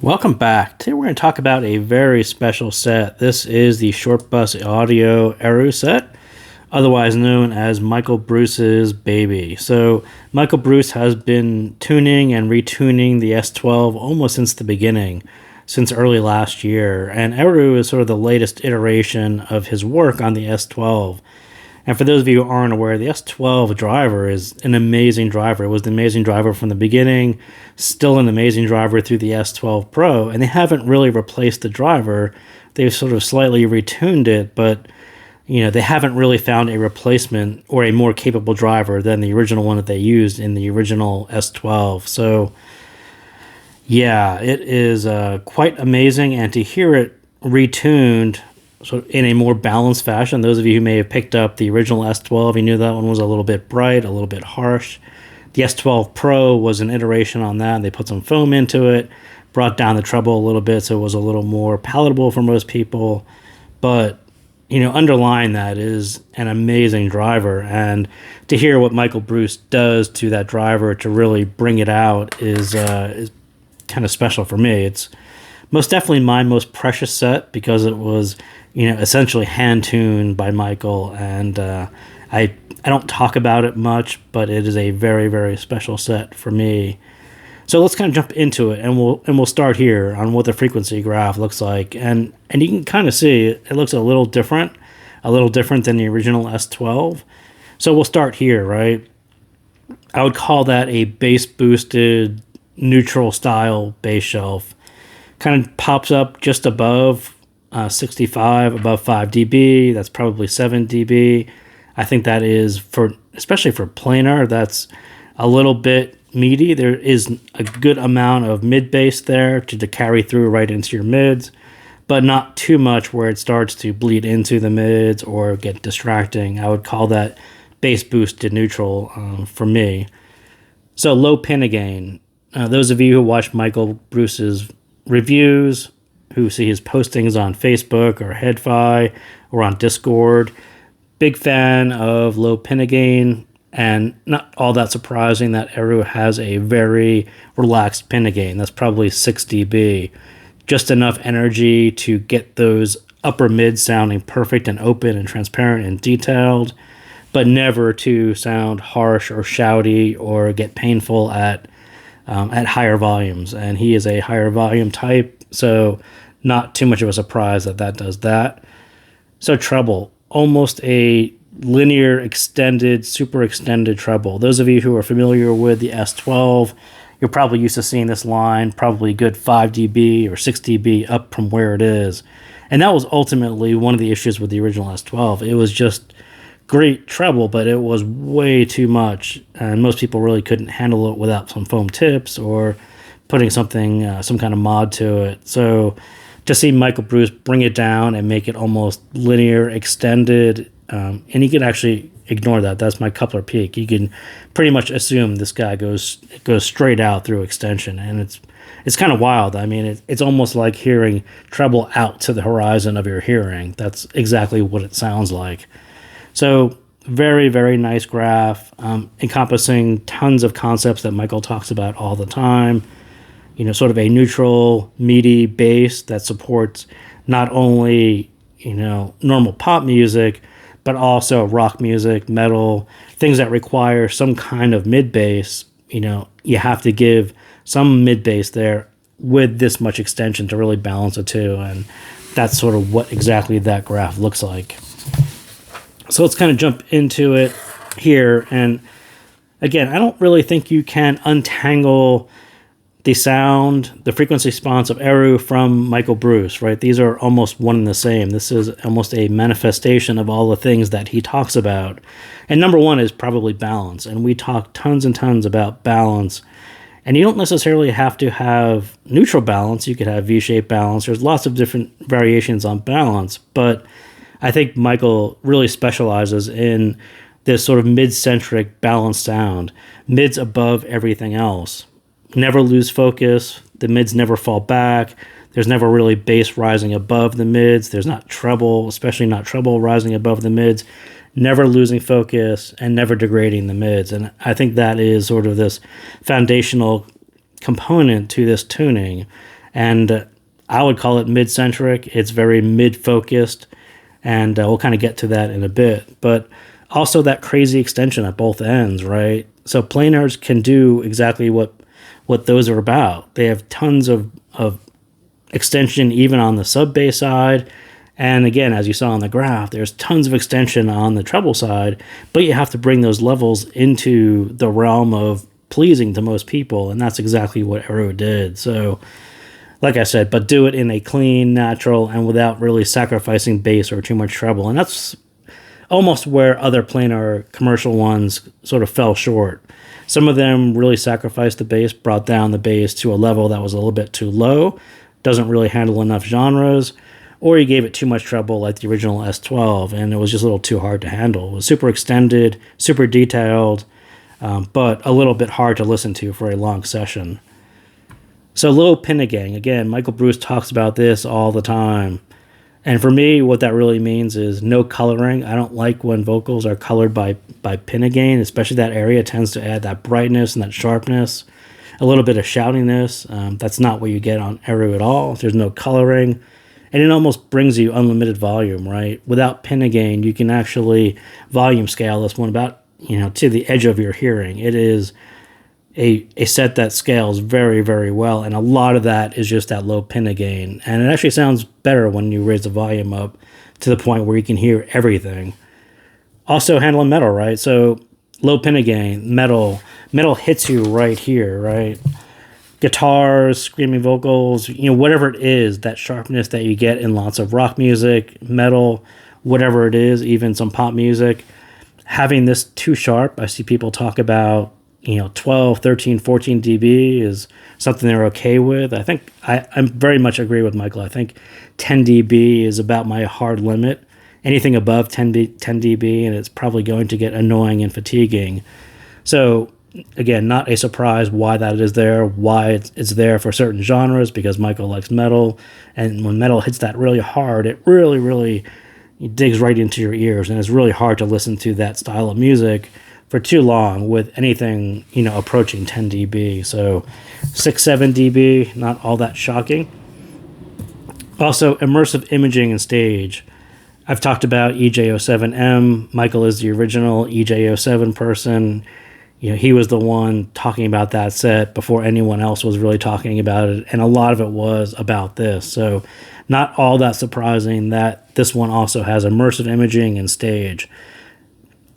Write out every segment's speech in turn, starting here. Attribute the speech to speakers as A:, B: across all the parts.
A: Welcome back. Today we're going to talk about a very special set. This is the Shortbus Audio Eru set, otherwise known as Michael Bruce's baby. So Michael Bruce has been tuning and retuning the S12 almost since the beginning, since early last year, and Eru is sort of the latest iteration of his work on the S12. And for those of you who aren't aware, the S12 driver is an amazing driver. It was the amazing driver from the beginning, still an amazing driver through the S12 Pro, and they haven't really replaced the driver. They've sort of slightly retuned it, but they haven't really found a replacement or a more capable driver than the original one that they used in the original S12. So yeah, it is quite amazing, and to hear it retuned so in a more balanced fashion. Those of you who may have picked up the original S12, you knew that one was a little bit bright, a little bit harsh. The S12 Pro was an iteration on that. They put some foam into it, brought down the treble a little bit so it was a little more palatable for most people. But, underlying that is an amazing driver. And to hear what Michael Bruce does to that driver to really bring it out is kind of special for me. It's most definitely my most precious set because it was essentially hand-tuned by Michael, and I don't talk about it much, but it is a very, very special set for me. So let's kind of jump into it, and we'll start here on what the frequency graph looks like, and you can kind of see it looks a little different than the original S12. So we'll start here, right? I would call that a bass-boosted neutral style bass shelf. Kind of pops up just above 65, above 5 dB. That's probably 7 dB. I think that is, especially for planar, that's a little bit meaty. There is a good amount of mid bass there to carry through right into your mids, but not too much where it starts to bleed into the mids or get distracting. I would call that bass boosted neutral for me. So low pin gain. Those of you who watch Michael Bruce's reviews, who see his postings on Facebook or HeadFi or on Discord, big fan of low pin gain, and not all that surprising that Eru has a very relaxed pin gain. That's probably 6 dB. Just enough energy to get those upper mids sounding perfect and open and transparent and detailed, but never to sound harsh or shouty or get painful at higher volumes. And he is a higher volume type, so not too much of a surprise that does that. So treble, almost a linear extended, super extended treble. Those of you who are familiar with the S12, you're probably used to seeing this line probably good 5 dB or 6 dB up from where it is. And that was ultimately one of the issues with the original S12. It was just great treble, but it was way too much, and most people really couldn't handle it without some foam tips or putting something, some kind of mod to it. So to see Michael Bruce bring it down and make it almost linear, extended, and you can actually ignore that. That's my coupler peak. You can pretty much assume this guy goes straight out through extension, and it's kind of wild. I mean, it's almost like hearing treble out to the horizon of your hearing. That's exactly what it sounds like. So very, very nice graph, encompassing tons of concepts that Michael talks about all the time. Sort of a neutral, meaty bass that supports not only, normal pop music, but also rock music, metal, things that require some kind of mid bass. You have to give some mid bass there with this much extension to really balance the two. And that's sort of what exactly that graph looks like. So let's kind of jump into it here. And again, I don't really think you can untangle the sound, the frequency response of Eru from Michael Bruce, right? These are almost one and the same. This is almost a manifestation of all the things that he talks about. And number one is probably balance. And we talk tons and tons about balance. And you don't necessarily have to have neutral balance. You could have V-shaped balance. There's lots of different variations on balance. But I think Michael really specializes in this sort of mid-centric balanced sound. Mids above everything else. Never lose focus. The mids never fall back. There's never really bass rising above the mids. There's not treble, especially not treble rising above the mids. Never losing focus and never degrading the mids. And I think that is sort of this foundational component to this tuning. And I would call it mid-centric. It's very mid-focused, and we'll kind of get to that in a bit. But also that crazy extension at both ends, right? So planars can do exactly what those are about. They have tons of extension even on the sub-bass side. And again, as you saw on the graph, there's tons of extension on the treble side, but you have to bring those levels into the realm of pleasing to most people, and that's exactly what Eru did. So, like I said, but do it in a clean, natural, and without really sacrificing bass or too much treble. And that's almost where other planar commercial ones sort of fell short. Some of them really sacrificed the bass, brought down the bass to a level that was a little bit too low, doesn't really handle enough genres, or you gave it too much treble like the original S12, and it was just a little too hard to handle. It was super extended, super detailed, but a little bit hard to listen to for a long session. So low pinning, again, Michael Bruce talks about this all the time. And for me, what that really means is no coloring. I don't like when vocals are colored by pinning, especially that area tends to add that brightness and that sharpness, a little bit of shoutiness. That's not what you get on Eru at all. There's no coloring. And it almost brings you unlimited volume, right? Without pinning, you can actually volume scale this one about, to the edge of your hearing. It is a set that scales very, very well, and a lot of that is just that low pinning. And it actually sounds better when you raise the volume up to the point where you can hear everything. Also handling metal, right? So low pinning, metal hits you right here, right? Guitars, screaming vocals, whatever it is, that sharpness that you get in lots of rock music, metal, whatever it is, even some pop music. Having this too sharp, I see people talk about, 12, 13, 14 dB is something they're okay with. I think I very much agree with Michael. I think 10 dB is about my hard limit. Anything above 10 dB, and it's probably going to get annoying and fatiguing. So, again, not a surprise why that is there, why it's there for certain genres, because Michael likes metal, and when metal hits that really hard, it really, really digs right into your ears, and it's really hard to listen to that style of music for too long with anything, approaching 10 dB. So 6, 7 dB, not all that shocking. Also, immersive imaging and stage. I've talked about EJ07M. Michael is the original EJ07 person. He was the one talking about that set before anyone else was really talking about it, and a lot of it was about this. So not all that surprising that this one also has immersive imaging and stage.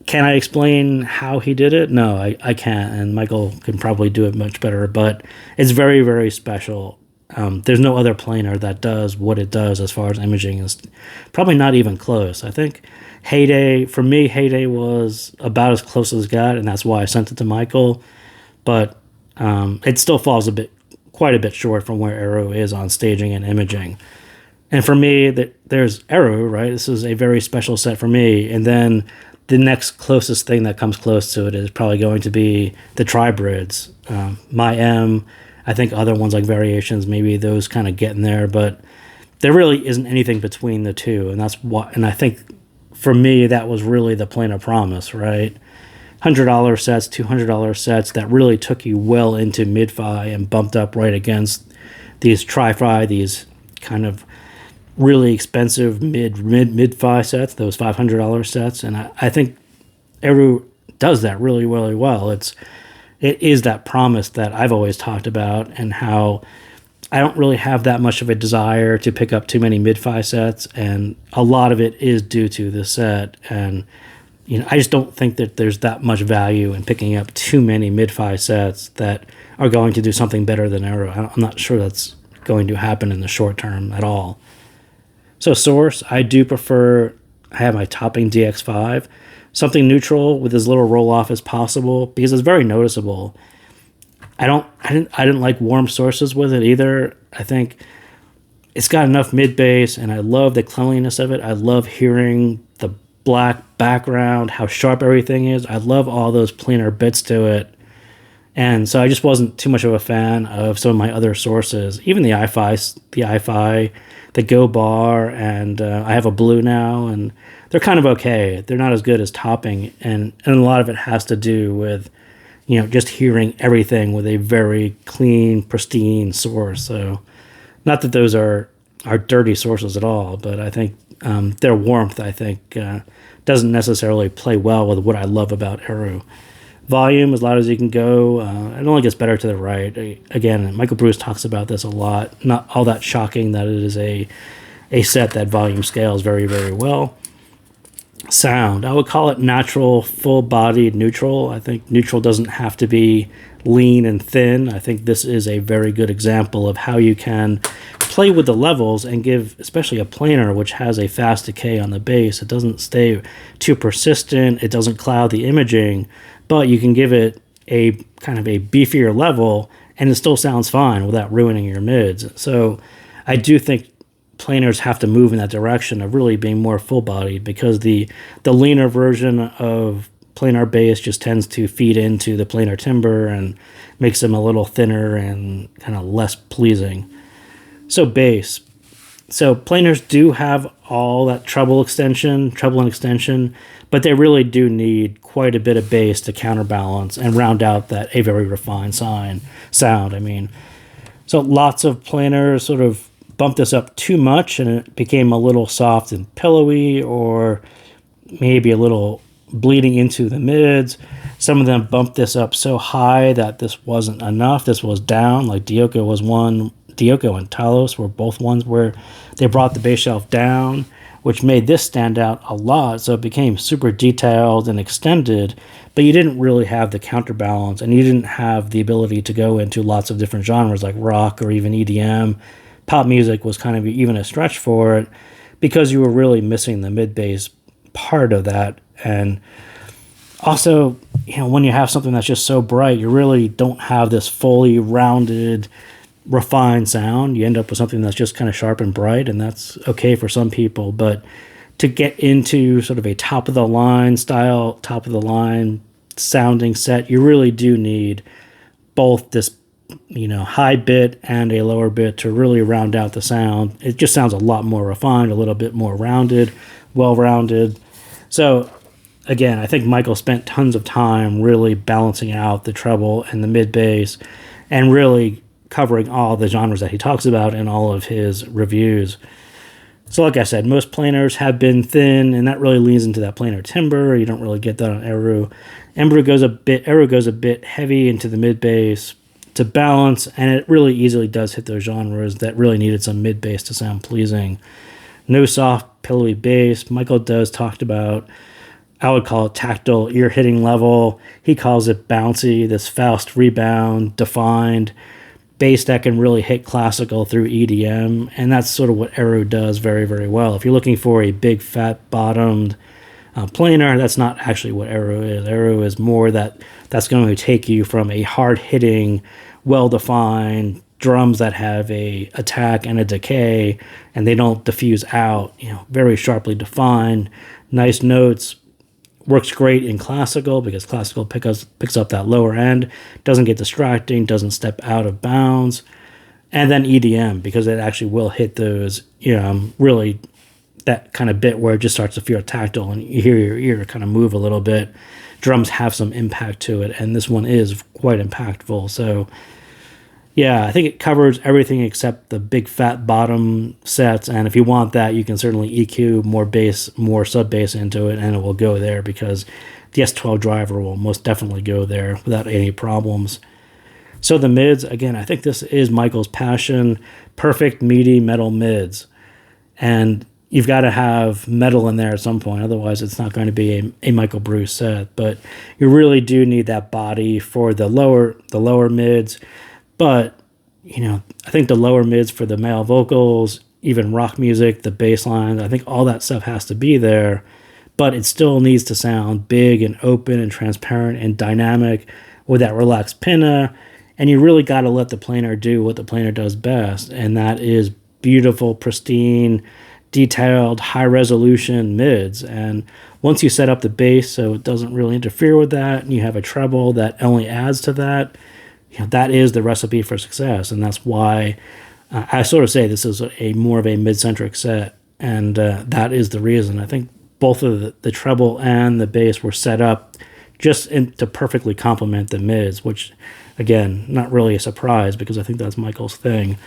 A: Can I explain how he did it? No, I can't, and Michael can probably do it much better, but it's very, very special. There's no other planar that does what it does as far as imaging. Is probably not even close. I think Heyday was about as close as it got, and that's why I sent it to Michael, but it still falls quite a bit short from where Eru is on staging and imaging. And for me, there's Eru, right? This is a very special set for me, and then the next closest thing that comes close to it is probably going to be the Tribrids. My M, I think other ones like Variations, maybe those kind of get in there, but there really isn't anything between the two, and that's what. And I think for me, that was really the planar promise, right? $100 sets, $200 sets that really took you well into mid-fi and bumped up right against these tri-fi, these kind of really expensive mid-fi sets, those $500 sets, and I think Eru does that really, really well. It is that promise that I've always talked about, and how I don't really have that much of a desire to pick up too many mid-fi sets, and a lot of it is due to the set, and I just don't think that there's that much value in picking up too many mid-fi sets that are going to do something better than Eru. I'm not sure that's going to happen in the short term at all. So source, I do prefer, I have my topping DX5, something neutral with as little roll off as possible, because it's very noticeable. I didn't like warm sources with it either. I think it's got enough mid bass, and I love the cleanliness of it. I love hearing the black background, how sharp everything is. I love all those planar bits to it. And so I just wasn't too much of a fan of some of my other sources, even the i-Fi, the Go Bar, and I have a Blue now, and they're kind of okay. They're not as good as topping, and a lot of it has to do with, just hearing everything with a very clean, pristine source. So Not that those are dirty sources at all, but I think their warmth, I think, doesn't necessarily play well with what I love about Eru. Volume, as loud as you can go, it only gets better to the right. Again, Michael Bruce talks about this a lot. Not all that shocking that it is a set that volume scales very, very well. Sound, I would call it natural, full-bodied neutral. I think neutral doesn't have to be lean and thin. I think this is a very good example of how you can play with the levels and give, especially a planar, which has a fast decay on the bass. It doesn't stay too persistent. It doesn't cloud the imaging, but you can give it a kind of a beefier level, and it still sounds fine without ruining your mids. So I do think planars have to move in that direction of really being more full-bodied, because the leaner version of planar bass just tends to feed into the planar timbre and makes them a little thinner and kind of less pleasing. So bass. So planars do have all that treble and extension, but they really do need quite a bit of bass to counterbalance and round out that a very refined sound. I mean, so lots of planars sort of bumped this up too much, and it became a little soft and pillowy, or maybe a little bleeding into the mids. Some of them bumped this up so high that this wasn't enough. This was down, like Dioko was one. Dioko and Talos were both ones where they brought the bass shelf down, which made this stand out a lot. So it became super detailed and extended, but you didn't really have the counterbalance, and you didn't have the ability to go into lots of different genres like rock or even EDM. Pop music was kind of even a stretch for it, because you were really missing the mid bass part of that. And also, when you have something that's just so bright, you really don't have this fully rounded, refined sound. You end up with something that's just kind of sharp and bright, and that's okay for some people. But to get into sort of a top of the line style, top of the line sounding set, you really do need both this high bit and a lower bit to really round out the sound. It just sounds a lot more refined, a little bit more rounded, well-rounded. So again, I think Michael spent tons of time really balancing out the treble and the mid bass, and really covering all the genres that he talks about in all of his reviews. So like I said, most planars have been thin, and that really leans into that planar timbre. You don't really get that on Eru. Eru goes a bit heavy into the mid bass to balance, and it really easily does hit those genres that really needed some mid bass to sound pleasing. No soft, pillowy bass. Michael does talked about, I would call it tactile, ear-hitting level. He calls it bouncy, this Faust rebound, defined bass that can really hit classical through EDM, and that's sort of what Eru does very, very well. If you're looking for a big, fat-bottomed planar, that's not actually what Eru is. Eru is more that's going to take you from a hard-hitting, well-defined drums that have a attack and a decay, and they don't diffuse out, very sharply defined, nice notes. Works great in classical, because classical picks up that lower end, doesn't get distracting, doesn't step out of bounds. And then EDM, because it actually will hit those, really that kind of bit where it just starts to feel tactile and you hear your ear kind of move a little bit. Drums have some impact to it, and this one is quite impactful. So yeah, I think it covers everything except the big fat bottom sets, and if you want that, you can certainly EQ more bass, more sub bass into it, and it will go there, because the S12 driver will most definitely go there without any problems. So the mids, again, I think this is Michael's passion, perfect meaty metal mids, and you've got to have metal in there at some point, otherwise it's not going to be a Michael Bruce set. But you really do need that body for the lower mids. But, I think the lower mids for the male vocals, even rock music, the bass lines, I think all that stuff has to be there. But it still needs to sound big and open and transparent and dynamic with that relaxed pinna. And you really got to let the planar do what the planar does best, and that is beautiful, pristine, detailed, high-resolution mids. And once you set up the bass so it doesn't really interfere with that, and you have a treble that only adds to that, that is the recipe for success. And that's why I sort of say this is a more of a mid-centric set, and that is the reason. I think both of the treble and the bass were set up just to perfectly complement the mids, which, again, not really a surprise, because I think that's Michael's thing.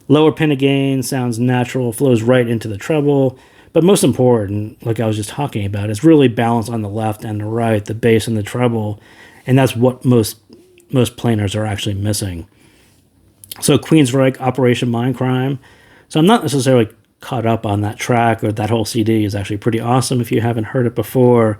A: Lower pinna gain sounds natural, flows right into the treble. But most important, like I was just talking about, is really balance on the left and the right, the bass and the treble. And that's what most planers are actually missing. So Queensryche, Operation Mindcrime. So I'm not necessarily caught up on that track, or that whole CD is actually pretty awesome if you haven't heard it before.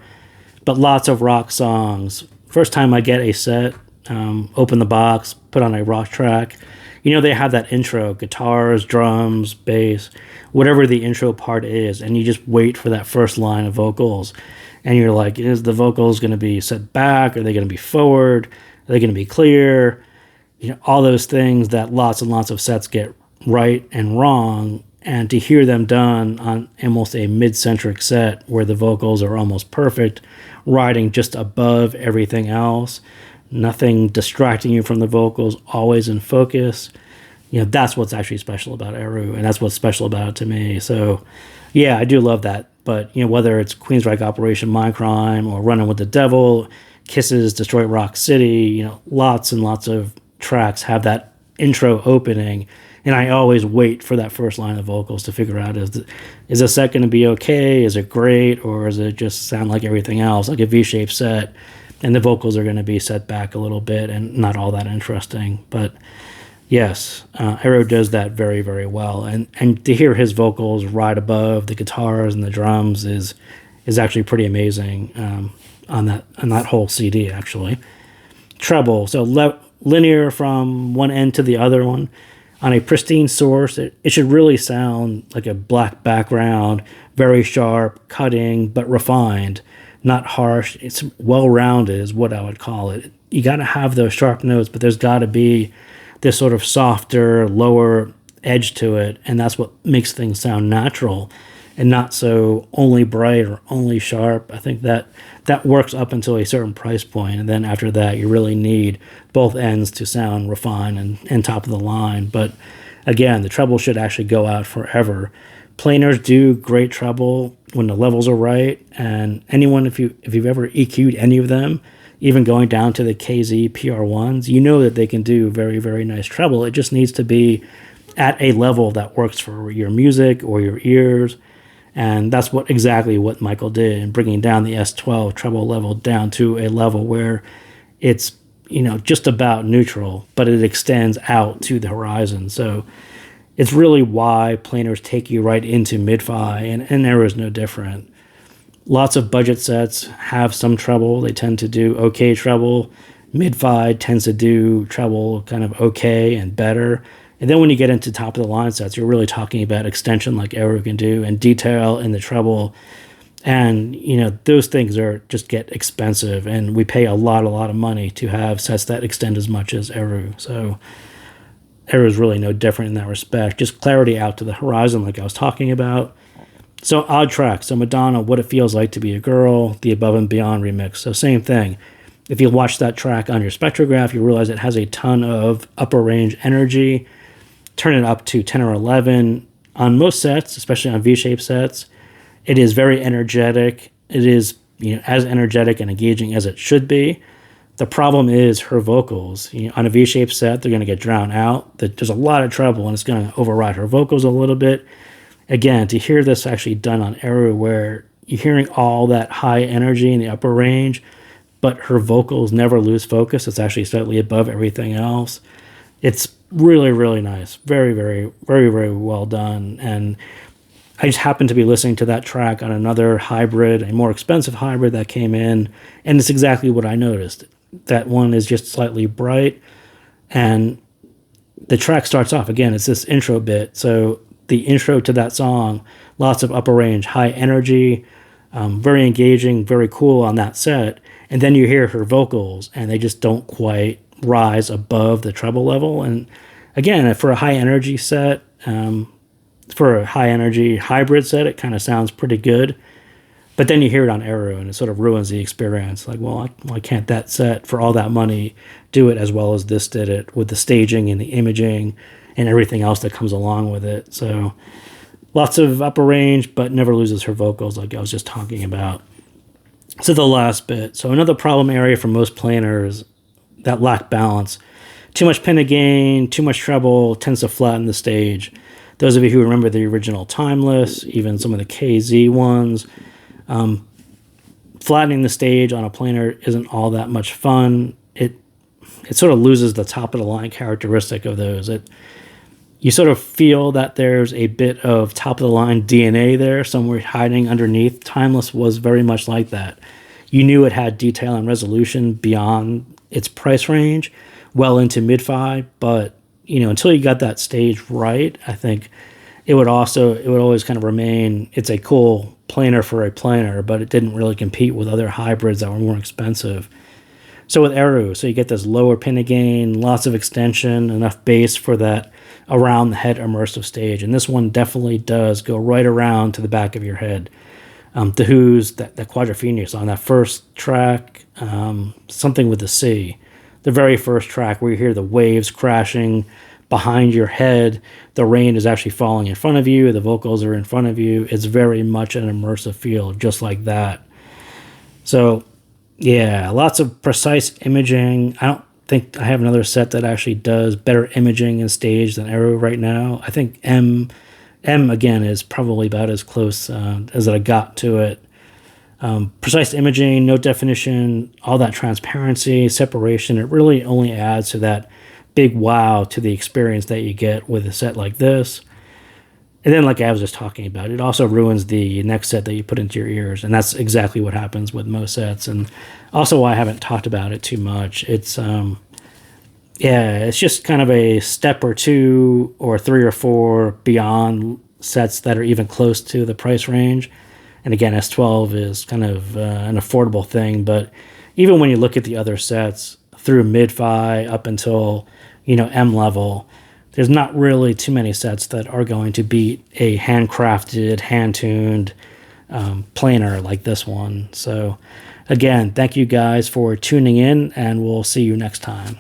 A: But lots of rock songs. First time I get a set, open the box, put on a rock track. They have that intro, guitars, drums, bass, whatever the intro part is, and you just wait for that first line of vocals. And you're like, is the vocals going to be set back? Are they going to be forward? Are they going to be clear? All those things that lots and lots of sets get right and wrong. And to hear them done on almost a mid-centric set where the vocals are almost perfect, riding just above everything else, nothing distracting you from the vocals, always in focus. That's what's actually special about Eru, and that's what's special about it to me. So, yeah, I do love that. But, whether it's Queensryche Operation Mindcrime or Running with the Devil, Kisses, Destroy Rock City, lots and lots of tracks have that intro opening, and I always wait for that first line of vocals to figure out, is the set going to be okay? Is it great? Or is it just sound like everything else, like a V-shaped set? And the vocals are going to be set back a little bit and not all that interesting. But yes, Eru does that very, very well. And to hear his vocals ride above the guitars and the drums is actually pretty amazing on that whole CD, actually. Treble, so linear from one end to the other one. On a pristine source, it should really sound like a black background, very sharp, cutting, but refined. Not harsh. It's well-rounded is what I would call it. You got to have those sharp notes, but there's got to be this sort of softer, lower edge to it, and that's what makes things sound natural and not so only bright or only sharp. I think that works up until a certain price point, and then after that, you really need both ends to sound refined and top of the line. But again, the treble should actually go out forever. Planers do great treble when the levels are right, and anyone, if you've ever EQ'd any of them, even going down to the KZ PR1s, you know that they can do very, very nice treble. It just needs to be at a level that works for your music or your ears, and that's exactly what Michael did in bringing down the S12 treble level down to a level where it's just about neutral, but it extends out to the horizon. So it's really why planers take you right into mid-fi, and Eru is no different. Lots of budget sets have some treble. They tend to do okay treble. Mid-fi tends to do treble kind of okay and better. And then when you get into top-of-the-line sets, you're really talking about extension like Eru can do and detail in the treble. And, those things just get expensive, and we pay a lot of money to have sets that extend as much as Eru. So Eru is really no different in that respect. Just clarity out to the horizon like I was talking about. So odd track. So Madonna, What It Feels Like to Be a Girl, the Above and Beyond remix. So same thing. If you watch that track on your spectrograph, you realize it has a ton of upper range energy. Turn it up to 10 or 11. On most sets, especially on V-shaped sets, it is very energetic. It is as energetic and engaging as it should be. The problem is her vocals. On a V-shaped set, they're going to get drowned out. There's a lot of treble, and it's going to override her vocals a little bit. Again, to hear this actually done on Eru, where you're hearing all that high energy in the upper range, but her vocals never lose focus. It's actually slightly above everything else. It's really, really nice. Very, very, very, very well done. And I just happened to be listening to that track on another hybrid, a more expensive hybrid that came in, and it's exactly what I noticed. That one is just slightly bright, and the track starts off, again, it's this intro bit. So the intro to that song, lots of upper range, high energy, very engaging, very cool on that set. And then you hear her vocals, and they just don't quite rise above the treble level. And again, for a high energy set, for a high energy hybrid set, it kind of sounds pretty good. But then you hear it on Eru, and it sort of ruins the experience. Like, well, why can't that set, for all that money, do it as well as this did it, with the staging and the imaging and everything else that comes along with it? So lots of upper range, but never loses her vocals like I was just talking about. So the last bit. So another problem area for most planers that lack balance. too much pinna gain, too much treble tends to flatten the stage. Those of you who remember the original Timeless, even some of the KZ ones, flattening the stage on a planer isn't all that much fun. It sort of loses the top of the line characteristic of those. You sort of feel that there's a bit of top of the line DNA there somewhere hiding underneath. Timeless was very much like that. You knew it had detail and resolution beyond its price range, well into mid-fi, but until you got that stage right, I think it would always kind of remain, it's a cool planer for a planer, but it didn't really compete with other hybrids that were more expensive. So with Eru, you get this lower pinna gain, lots of extension, enough bass for that around the head immersive stage. And this one definitely does go right around to the back of your head. The Who's, that Quadrophenia song, that first track, Something with the Sea, the very first track where you hear the waves crashing behind your head, the rain is actually falling in front of you, the vocals are in front of you. It's very much an immersive feel, just like that. So yeah, lots of precise imaging. I don't think I have another set that actually does better imaging and stage than Eru right now. I think M again is probably about as close as I got to it. Precise imaging, no definition, all that transparency, separation, it really only adds to that big wow to the experience that you get with a set like this. And then, like I was just talking about, it also ruins the next set that you put into your ears, and that's exactly what happens with most sets. And also why I haven't talked about it too much. It's it's just kind of a step or two or three or four beyond sets that are even close to the price range. And again, S12 is kind of an affordable thing, but even when you look at the other sets through mid-fi up until M level, there's not really too many sets that are going to beat a handcrafted, hand-tuned planer like this one. So again, thank you guys for tuning in, and we'll see you next time.